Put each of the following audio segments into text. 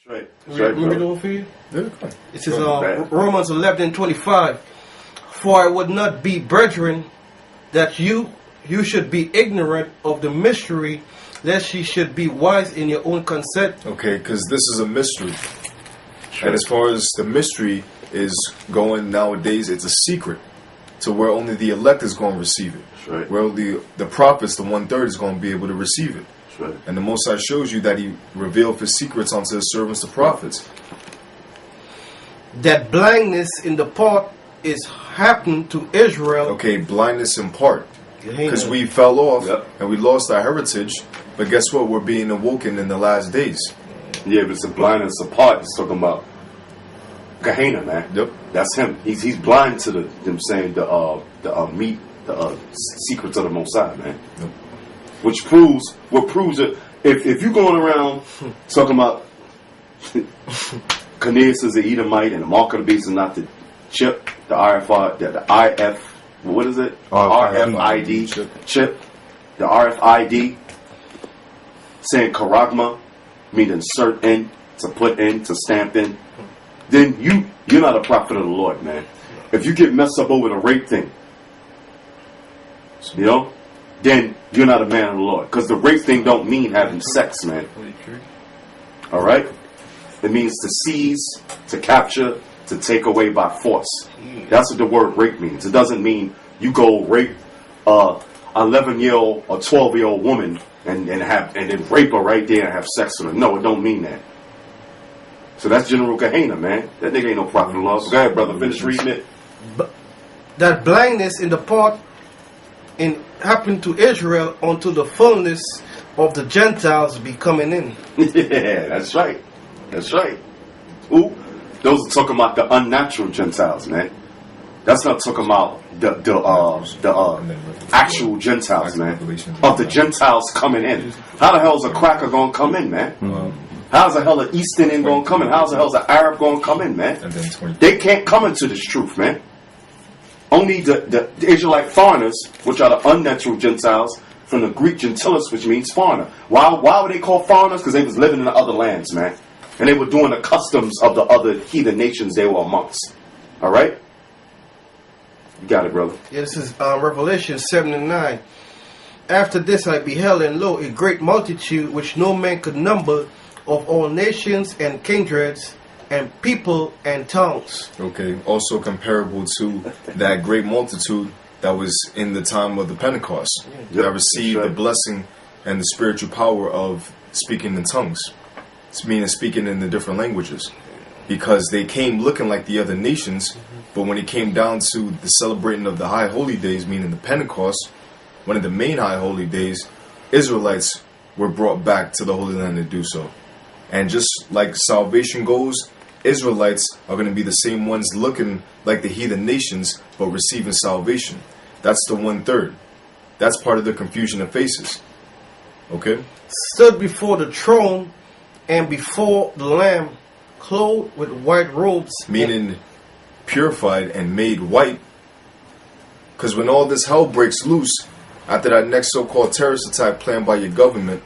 Right. Read it over for you? Yeah. It says Romans 11:25. For it would not be, brethren, that you should be ignorant of the mystery, lest ye should be wise in your own consent. Okay, because this is a mystery. Sure. And as far as the mystery is going nowadays, it's a secret to where only the elect is going to receive it. Right. Where the prophets, the 1/3, is going to be able to receive it. Right. And the Most High shows you that He revealed His secrets unto His servants, the prophets. That blindness in the part is happened to Israel. Okay, blindness in part. Because we fell off and we lost our heritage. But guess what? We're being awoken in the last days. Yeah, but it's a blindness apart. He's talking about Gehenna, man. Yep. That's him. He's blind to the secrets of the Most High, man. Yep. What proves it. If you're going around talking about Cornelius is the Edomite and the mark of the beast is not the chip, the RFI, the IF, what is it? RFID chip, the RFID, saying charagma, meaning insert in, to put in, to stamp in, then you're not a prophet of the Lord, man. If you get messed up over the rape thing, you know, then you're not a man of the Lord. Because the rape thing don't mean having sex, man. Alright? It means to seize, to capture, to take away by force. That's what the word rape means. It doesn't mean you go rape a 11-year-old or 12-year-old woman and then rape her right there and have sex with her. No, it don't mean that. So that's General Gehenna, man. That nigga ain't no prophet of love. Go ahead, brother. Finish reading it. That blindness in the part happened to Israel unto the fullness of the Gentiles be coming in. Yeah, that's right. That's right. Ooh, those are talking about the unnatural Gentiles, man. That's not talking about the actual Gentiles, man. Of the Gentiles coming in. How the hell is a cracker gonna come in, man? How's the hell an East Indian gonna come in? How's the hell is an Arab gonna come in, man? They can't come into this truth, man. Only the Israelite foreigners, which are the unnatural Gentiles, from the Greek gentilis, which means foreigner. Why were they called foreigners? Because they was living in the other lands, man. And they were doing the customs of the other heathen nations they were amongst. Alright? You got it, brother. Yeah, this is Revelation 7:9. After this I beheld, and lo, a great multitude, which no man could number, of all nations and kindreds and people and tongues. Okay, also comparable to that great multitude that was in the time of the Pentecost, that received the blessing and the spiritual power of speaking in tongues. It's meaning speaking in the different languages. Because they came looking like the other nations, but when it came down to the celebrating of the high holy days, meaning the Pentecost, one of the main high holy days, Israelites were brought back to the Holy Land to do so. And just like salvation goes, Israelites are going to be the same ones looking like the heathen nations, but receiving salvation. That's the 1/3. That's part of the confusion of faces. Okay? Stood before the throne and before the Lamb, clothed with white robes. Meaning purified and made white. Because when all this hell breaks loose, after that next so-called terrorist attack planned by your government,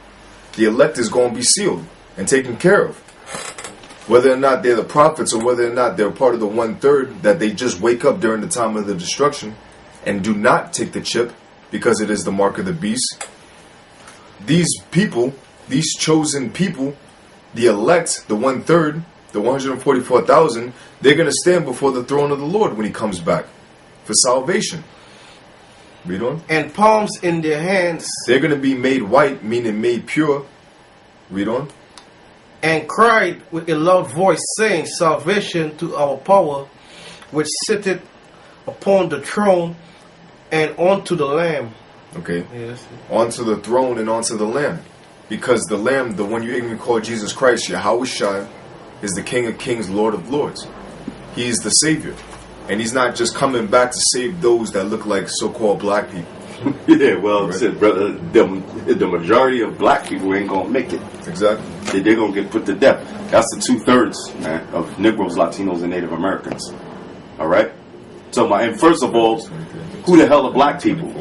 the elect is going to be sealed and taken care of. Whether or not they're the prophets or whether or not they're part of the 1/3 that they just wake up during the time of the destruction and do not take the chip because it is the mark of the beast. These people, these chosen people, the elect, the 1/3, the 144,000, they're going to stand before the throne of the Lord when He comes back for salvation. Read on. And palms in their hands. They're going to be made white, meaning made pure. Read on. And cried with a loud voice, saying, Salvation to our power, which sitteth upon the throne, and unto the Lamb. Okay. Yes. Onto the throne and onto the Lamb. Because the Lamb, the one you even call Jesus Christ, Yahweh, is the King of Kings, Lord of Lords. He is the Savior. And He's not just coming back to save those that look like so-called black people. Yeah, well, said, brother, the majority of black people ain't gonna make it. Exactly. They're gonna get put to death. That's the 2/3, man, of Negroes, Latinos, and Native Americans. All right. So, and first of all, who the hell are black people?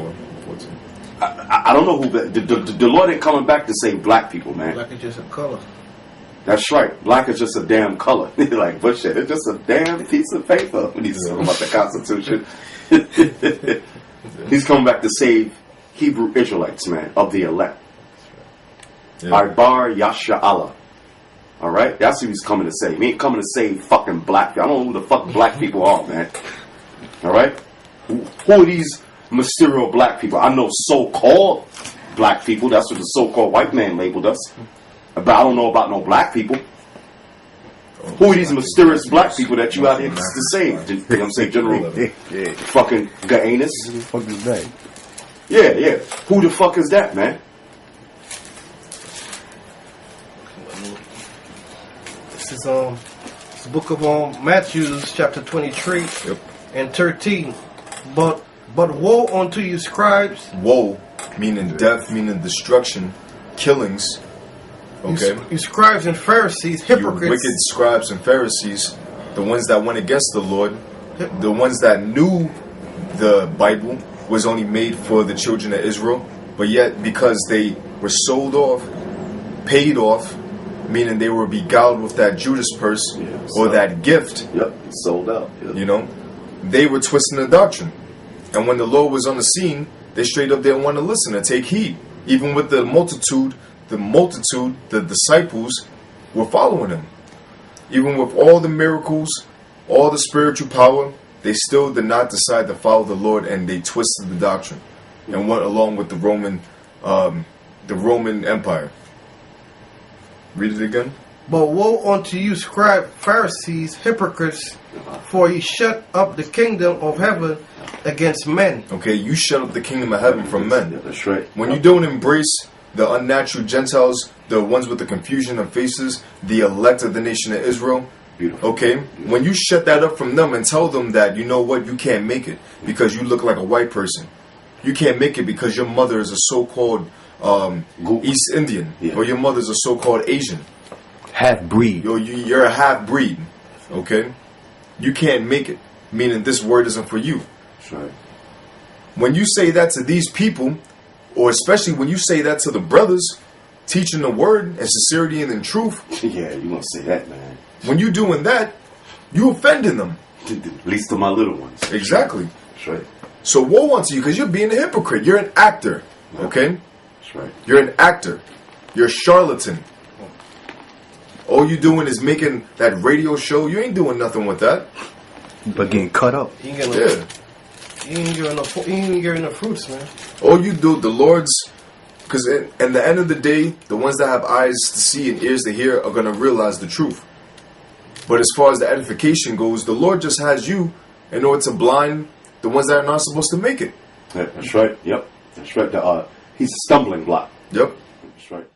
I don't know who. The Lord ain't coming back to save black people, man. Black is just a color. That's right. Black is just a damn color. Like, but shit, it's just a damn piece of paper when he's talking about the Constitution. He's coming back to save Hebrew Israelites, man, of the elect. Yeah. Ibar Yasha Allah. Alright? That's who he's coming to save. He ain't coming to save fucking black people. I don't know who the fuck black people are, man. Alright? Who are these mysterious black people? I know so-called black people. That's what the so-called white man labeled us. But I don't know about no black people. Who are these mysterious black people that you out here to save? You know what I'm saying? General fucking Gaanus. Who the fuck is that? Yeah, yeah. Who the fuck is that, man? This is it's the book of Matthew, chapter 23 and 13. But woe unto you, scribes. Woe, meaning death, meaning destruction, killings. Okay. You scribes and Pharisees, hypocrites. You wicked scribes and Pharisees, the ones that went against the Lord, the ones that knew the Bible was only made for the children of Israel, but yet because they were sold off, paid off, meaning they were beguiled with that Judas purse or that gift. Yep, sold out. Yep. You know, they were twisting the doctrine. And when the Lord was on the scene, they straight up didn't want to listen and take heed. Even with the multitude, the disciples were following him. Even with all the miracles, all the spiritual power, they still did not decide to follow the Lord, and they twisted the doctrine and went along with the Roman Empire. Read it again. But woe unto you, scribe Pharisees, hypocrites, for ye shut up the kingdom of heaven against men. Okay, you shut up the kingdom of heaven from men. Yeah, that's right. When you don't embrace the unnatural Gentiles, the ones with the confusion of faces, the elect of the nation of Israel, Beautiful. okay? Beautiful. When you shut that up from them and tell them that, you know what, you can't make it because you look like a white person. You can't make it because your mother is a so-called East Indian, or your mother's a so-called Asian. Half-breed. You're a half-breed, okay? You can't make it, meaning this word isn't for you. That's right. When you say that to these people, or especially when you say that to the brothers, teaching the word and sincerity and in truth. Yeah, you gonna say that, man. When you doing that, you offending them. At least to my little ones. Exactly. That's right. So woe unto you, because you're being a hypocrite. You're an actor. Okay? That's right. You're an actor. You're a charlatan. All you doing is making that radio show. You ain't doing nothing with that. But getting cut up. You ain't getting no fruits, man. All you do, the Lord's, because at the end of the day, the ones that have eyes to see and ears to hear are going to realize the truth. But as far as the edification goes, the Lord just has you in order to blind the ones that are not supposed to make it. Yeah, that's right. Yep. That's right. He's a stumbling block. Yep. That's right.